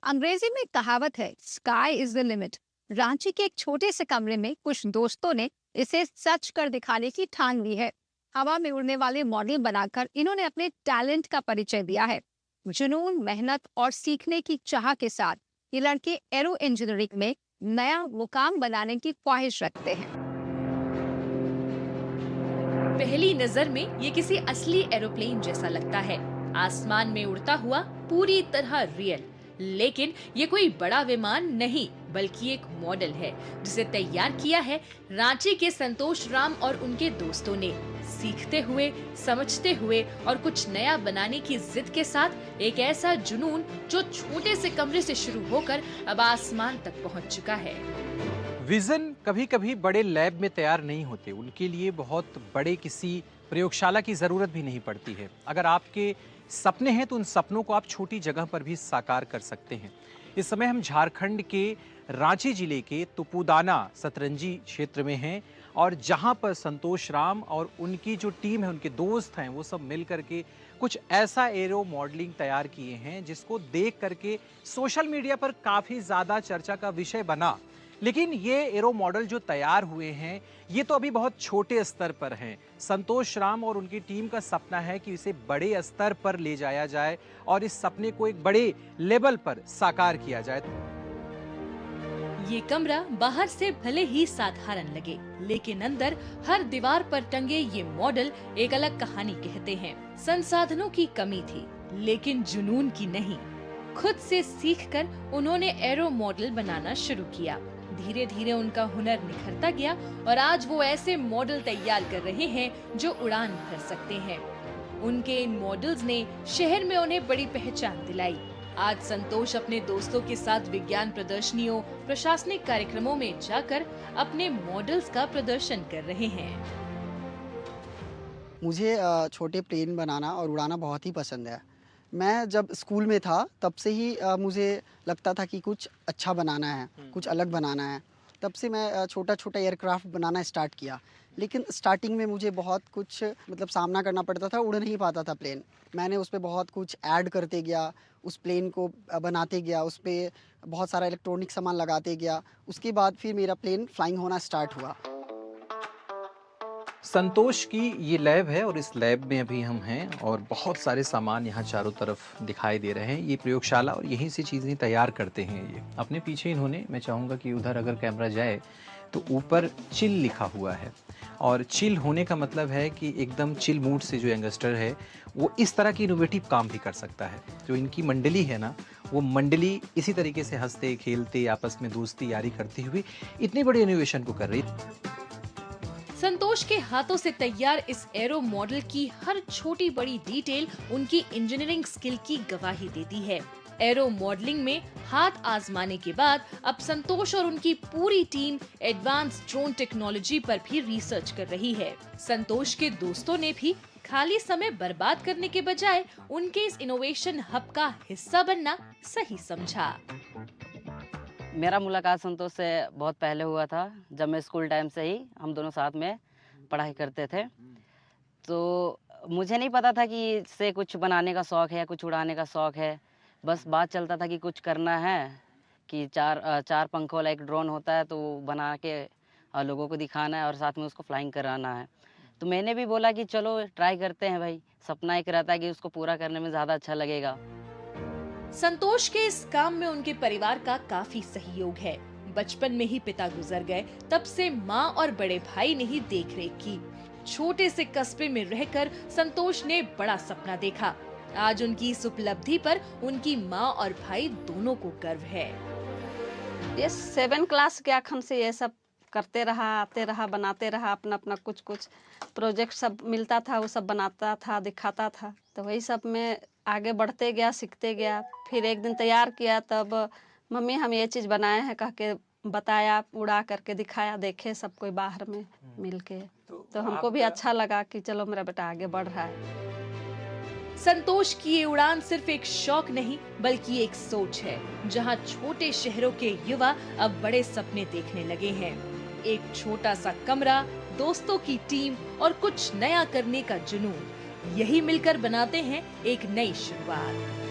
अंग्रेजी में कहावत है, sky is the limit. Ranchi के एक छोटे से कमरे में कुछ दोस्तों ने इसे सच कर दिखाने की ठान ली है। हवा में उड़ने वाले मॉडल बनाकर इन्होंने अपने टैलेंट का परिचय दिया है। जुनून, मेहनत और सीखने की चाह के साथ ये लड़के एरो इंजीनियरिंग में नया मुकाम बनाने की ख्वाहिश रखते हैं। पहली नजर में ये किसी असली एरोप्लेन जैसा लगता है, आसमान में उड़ता हुआ, पूरी तरह रियल। लेकिन ये कोई बड़ा विमान नहीं, बल्कि एक मॉडल है जिसे तैयार किया है रांची के संतोष राम और उनके दोस्तों ने। सीखते हुए, समझते हुए और कुछ नया बनाने की जिद के साथ एक ऐसा जुनून जो छोटे से कमरे से शुरू होकर अब आसमान तक पहुंच चुका है। विजन कभी कभी बड़े लैब में तैयार नहीं होते, उनके लिए बहुत बड़े किसी प्रयोगशाला की ज़रूरत भी नहीं पड़ती है। अगर आपके सपने हैं तो उन सपनों को आप छोटी जगह पर भी साकार कर सकते हैं। इस समय हम झारखंड के रांची जिले के तुपुदाना सतरंजी क्षेत्र में हैं और जहां पर संतोष राम और उनकी जो टीम है, उनके दोस्त हैं, वो सब मिल करके कुछ ऐसा एरो मॉडलिंग तैयार किए हैं जिसको देख करके सोशल मीडिया पर काफ़ी ज़्यादा चर्चा का विषय बना। लेकिन ये एरो मॉडल जो तैयार हुए हैं ये तो अभी बहुत छोटे स्तर पर हैं। संतोष राम और उनकी टीम का सपना है कि इसे बड़े स्तर पर ले जाया जाए और इस सपने को एक बड़े लेवल पर साकार किया जाए। ये कमरा बाहर से भले ही साधारण लगे, लेकिन अंदर हर दीवार पर टंगे ये मॉडल एक अलग कहानी कहते हैं। संसाधनों की कमी थी, लेकिन जुनून की नहीं। खुद से सीखकर उन्होंने एरो मॉडल बनाना शुरू किया। धीरे धीरे उनका हुनर निखरता गया और आज वो ऐसे मॉडल तैयार कर रहे हैं जो उड़ान भर सकते हैं। उनके इन मॉडल्स ने शहर में उन्हें बड़ी पहचान दिलाई। आज संतोष अपने दोस्तों के साथ विज्ञान प्रदर्शनियों, प्रशासनिक कार्यक्रमों में जाकर अपने मॉडल्स का प्रदर्शन कर रहे हैं। मुझे छोटे प्लेन बनाना और उड़ाना बहुत ही पसंद है। मैं जब स्कूल में था तब से ही मुझे लगता था कि कुछ अच्छा बनाना है, कुछ अलग बनाना है। तब से मैं छोटा छोटा एयरक्राफ्ट बनाना स्टार्ट किया। लेकिन स्टार्टिंग में मुझे बहुत कुछ सामना करना पड़ता था, उड़ नहीं पाता था प्लेन। मैंने उस पर बहुत कुछ ऐड करते गया, उस प्लेन को बनाते गया, उस पर बहुत सारा इलेक्ट्रॉनिक सामान लगाते गया। उसके बाद फिर मेरा प्लेन फ्लाइंग होना स्टार्ट हुआ। संतोष की ये लैब है और इस लैब में अभी हम हैं और बहुत सारे सामान यहाँ चारों तरफ दिखाई दे रहे हैं। ये प्रयोगशाला और यहीं से चीज़ें तैयार करते हैं। ये अपने पीछे इन्होंने, मैं चाहूँगा कि उधर अगर कैमरा जाए तो ऊपर चिल लिखा हुआ है और चिल होने का मतलब है कि एकदम चिल मूड से जो यंगस्टर है वो इस तरह की इनोवेटिव काम भी कर सकता है। जो इनकी मंडली है ना, वो मंडली इसी तरीके से हंसते खेलते आपस में दोस्ती यारी करते हुए इतनी बड़ी इनोवेशन को कर रही है। संतोष के हाथों से तैयार इस एरो मॉडल की हर छोटी बड़ी डिटेल उनकी इंजीनियरिंग स्किल की गवाही देती है। एरो मॉडलिंग में हाथ आजमाने के बाद अब संतोष और उनकी पूरी टीम एडवांस ड्रोन टेक्नोलॉजी पर भी रिसर्च कर रही है। संतोष के दोस्तों ने भी खाली समय बर्बाद करने के बजाय उनके इस इनोवेशन हब का हिस्सा बनना सही समझा। मेरा मुलाकात संतोष से बहुत पहले हुआ था, जब मैं स्कूल टाइम से ही हम दोनों साथ में पढ़ाई करते थे। तो मुझे नहीं पता था कि इससे कुछ बनाने का शौक़ है, कुछ उड़ाने का शौक़ है। बस बात चलता था कि कुछ करना है, कि चार पंखों वाला एक ड्रोन होता है तो वो बना के लोगों को दिखाना है और साथ में उसको फ्लाइंग कराना है। तो मैंने भी बोला कि चलो ट्राई करते हैं भाई। सपना एक रहता है कि उसको पूरा करने में ज़्यादा अच्छा लगेगा। संतोष के इस काम में उनके परिवार का काफी सहयोग है। बचपन में ही पिता गुजर गए, तब से माँ और बड़े भाई ने ही देखरेख की। छोटे से कस्बे में रहकर संतोष ने बड़ा सपना देखा। आज उनकी इस उपलब्धि पर उनकी माँ और भाई दोनों को गर्व है। ये 7 क्लास के अखन से ये सब करते रहा, आते रहा, बनाते रहा। अपना अपना कुछ कुछ प्रोजेक्ट सब मिलता था, वो सब बनाता था, दिखाता था। तो वही सब में आगे बढ़ते गया, सीखते गया। फिर एक दिन तैयार किया, तब मम्मी हम ये चीज़ बनाए हैं कह के बताया, उड़ा करके दिखाया, देखे सब कोई बाहर में मिल के। तो हमको भी अच्छा लगा कि चलो मेरा बेटा आगे बढ़ रहा है। संतोष की ये उड़ान सिर्फ एक शौक नहीं, बल्कि एक सोच है, जहां छोटे शहरों के युवा अब बड़े सपने देखने लगे हैं। एक छोटा सा कमरा, दोस्तों की टीम और कुछ नया करने का जुनून, यही मिलकर बनाते हैं एक नई शुरुआत।